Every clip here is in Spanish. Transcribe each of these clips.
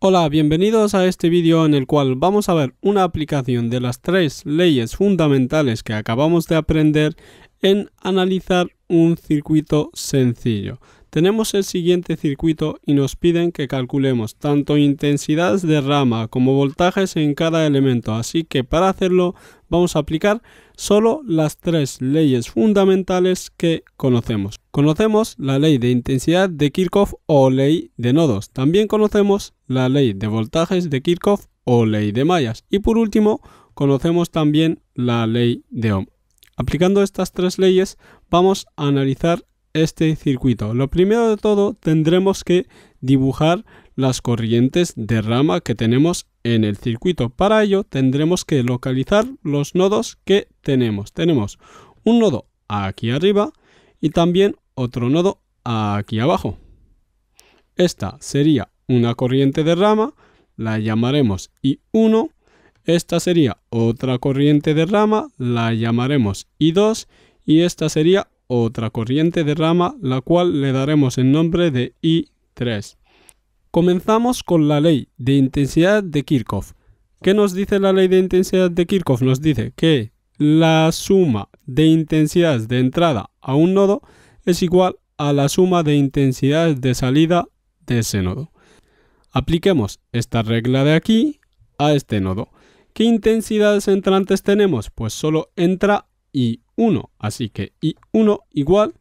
Hola, bienvenidos a este vídeo en el cual vamos a ver una aplicación de las tres leyes fundamentales que acabamos de aprender en analizar un circuito sencillo. Tenemos el siguiente circuito y nos piden que calculemos tanto intensidades de rama como voltajes en cada elemento, así que para hacerlo vamos a aplicar solo las tres leyes fundamentales que conocemos. Conocemos la ley de intensidad de Kirchhoff o ley de nodos. También conocemos la ley de voltajes de Kirchhoff o ley de mallas. Y por último, conocemos también la ley de Ohm. Aplicando estas tres leyes, vamos a analizar este circuito. Lo primero de todo, tendremos que dibujar las corrientes de rama que tenemos en el circuito. Para ello, tendremos que localizar los nodos que tenemos. Tenemos un nodo aquí arriba y también otro nodo aquí abajo. Esta sería una corriente de rama, la llamaremos I1. Esta sería otra corriente de rama, la llamaremos I2. Y esta sería otra corriente de rama, la cual le daremos el nombre de I3. Comenzamos con la ley de intensidad de Kirchhoff. ¿Qué nos dice la ley de intensidad de Kirchhoff? Nos dice que la suma de intensidades de entrada a un nodo es igual a la suma de intensidades de salida de ese nodo. Apliquemos esta regla de aquí a este nodo. ¿Qué intensidades entrantes tenemos? Pues solo entra I1, así que I1 igual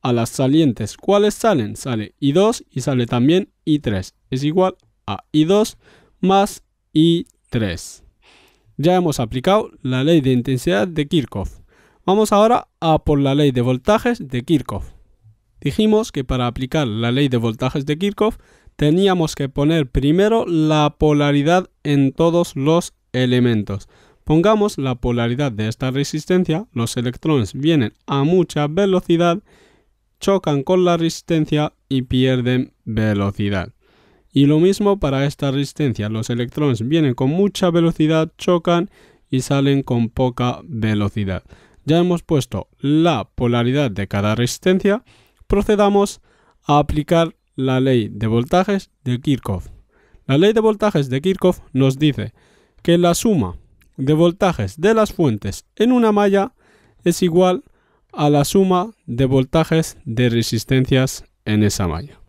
a las salientes. ¿Cuáles salen? Sale I2 y sale también I3. Es igual a I2 más I3. Ya hemos aplicado la ley de intensidad de Kirchhoff. Vamos ahora a por la ley de voltajes de Kirchhoff. Dijimos que para aplicar la ley de voltajes de Kirchhoff teníamos que poner primero la polaridad en todos los elementos. Pongamos la polaridad de esta resistencia. Los electrones vienen a mucha velocidad, chocan con la resistencia y pierden velocidad. Y lo mismo para esta resistencia. Los electrones vienen con mucha velocidad, chocan y salen con poca velocidad. Ya hemos puesto la polaridad de cada resistencia. Procedamos a aplicar la ley de voltajes de Kirchhoff. La ley de voltajes de Kirchhoff nos dice que la suma de voltajes de las fuentes en una malla es igual a la suma de voltajes de resistencias en esa malla.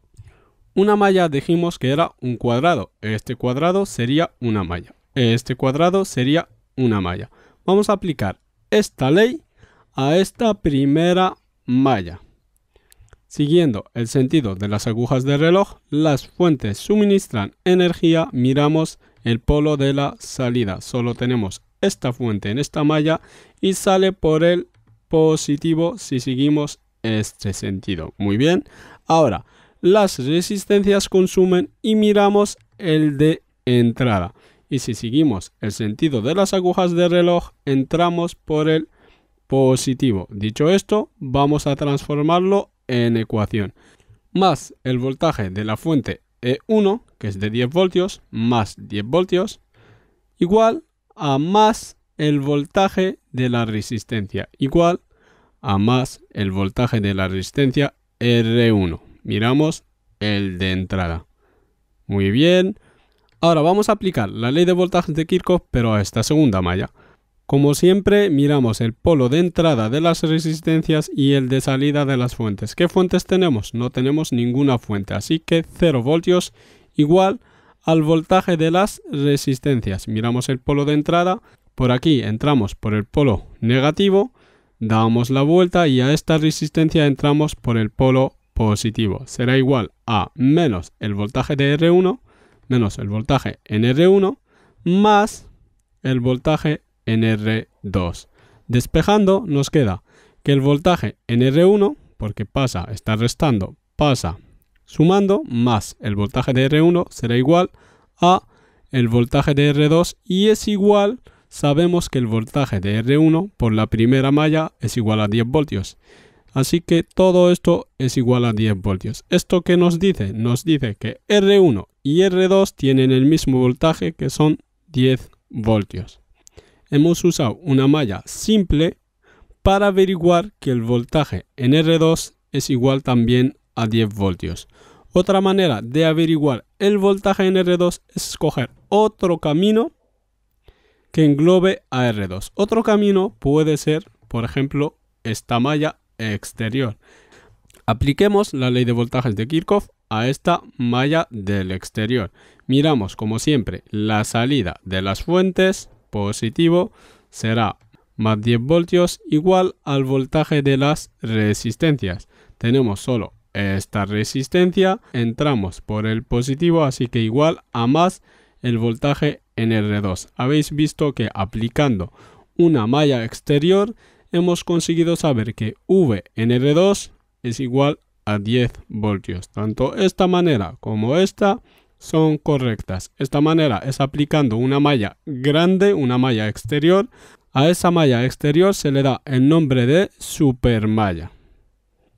Una malla dijimos que era un cuadrado. Este cuadrado sería una malla. Este cuadrado sería una malla. Vamos a aplicar esta ley a esta primera malla. Siguiendo el sentido de las agujas de reloj, las fuentes suministran energía, miramos el polo de la salida. Solo tenemos esta fuente en esta malla y sale por el positivo si seguimos este sentido. Muy bien. Ahora, las resistencias consumen y miramos el de entrada. Y si seguimos el sentido de las agujas de reloj, entramos por el positivo. Dicho esto, vamos a transformarlo en ecuación. Más el voltaje de la fuente E1, que es de 10 voltios, más 10 voltios, igual a más el voltaje de la resistencia, igual a más el voltaje de la resistencia R1. Miramos el de entrada. Muy bien. Ahora vamos a aplicar la ley de voltajes de Kirchhoff, pero a esta segunda malla. Como siempre, miramos el polo de entrada de las resistencias y el de salida de las fuentes. ¿Qué fuentes tenemos? No tenemos ninguna fuente, así que 0 voltios igual al voltaje de las resistencias. Miramos el polo de entrada. Por aquí entramos por el polo negativo, damos la vuelta y a esta resistencia entramos por el polo positivo. Será igual a menos el voltaje de R1, menos el voltaje en R1, más el voltaje en R2. Despejando nos queda que el voltaje en R1, porque pasa, está restando, pasa sumando, más el voltaje de R1 será igual a el voltaje de R2 y es igual, sabemos que el voltaje de R1 por la primera malla es igual a 10 voltios. Así que todo esto es igual a 10 voltios. ¿Esto qué nos dice? Nos dice que R1 y R2 tienen el mismo voltaje, que son 10 voltios. Hemos usado una malla simple para averiguar que el voltaje en R2 es igual también a 10 voltios. Otra manera de averiguar el voltaje en R2 es escoger otro camino que englobe a R2. Otro camino puede ser, por ejemplo, esta malla exterior. Apliquemos la ley de voltajes de Kirchhoff a esta malla del exterior. Miramos, como siempre, la salida de las fuentes, positivo, será más 10 voltios igual al voltaje de las resistencias. Tenemos solo esta resistencia, entramos por el positivo, así que igual a más el voltaje en R2. Habéis visto que aplicando una malla exterior hemos conseguido saber que V en R2 es igual a 10 voltios. Tanto esta manera como esta son correctas. Esta manera es aplicando una malla grande, una malla exterior. A esa malla exterior se le da el nombre de supermalla.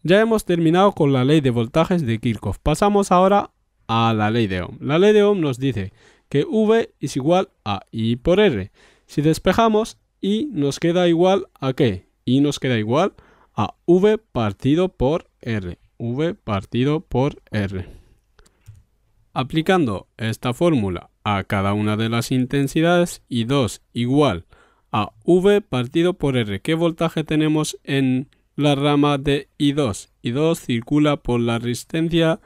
Ya hemos terminado con la ley de voltajes de Kirchhoff. Pasamos ahora a la ley de Ohm. La ley de Ohm nos dice que V es igual a I por R. Si despejamos, I nos queda igual a ¿qué? I nos queda igual a V partido por R. V partido por R. Aplicando esta fórmula a cada una de las intensidades, I2 igual a V partido por R. ¿Qué voltaje tenemos en la rama de I2? I2 circula por la resistencia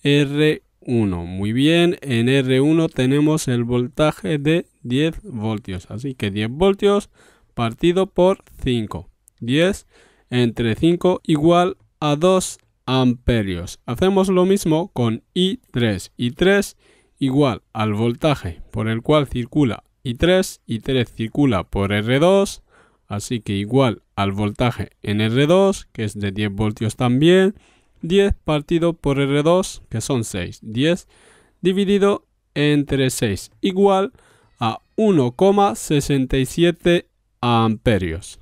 R1. Muy bien, en R1 tenemos el voltaje de 10 voltios. Así que 10 voltios partido por 5. 10 entre 5 igual a 2 amperios. Hacemos lo mismo con I3. I3 igual al voltaje por el cual circula I3. I3 circula por R2. Así que igual al voltaje en R2, que es de 10 voltios también. 10 partido por R2, que son 6. 10 dividido entre 6 igual a 1,67 amperios.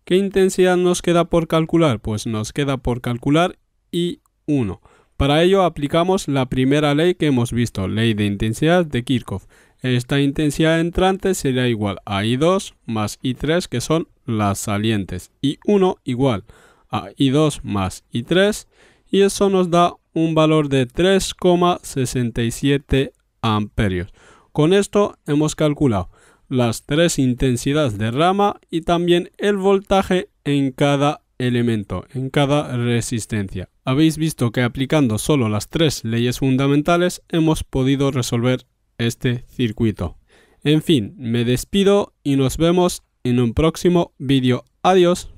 ¿Qué intensidad nos queda por calcular? Pues nos queda por calcular I1. Para ello aplicamos la primera ley que hemos visto, ley de intensidad de Kirchhoff. Esta intensidad entrante será igual a I2 más I3, que son las salientes. I1 igual a I2 más I3, y eso nos da un valor de 3,67 amperios. Con esto hemos calculado las tres intensidades de rama y también el voltaje en cada elemento, en cada resistencia. Habéis visto que aplicando solo las tres leyes fundamentales hemos podido resolver este circuito. En fin, me despido y nos vemos en un próximo vídeo. Adiós.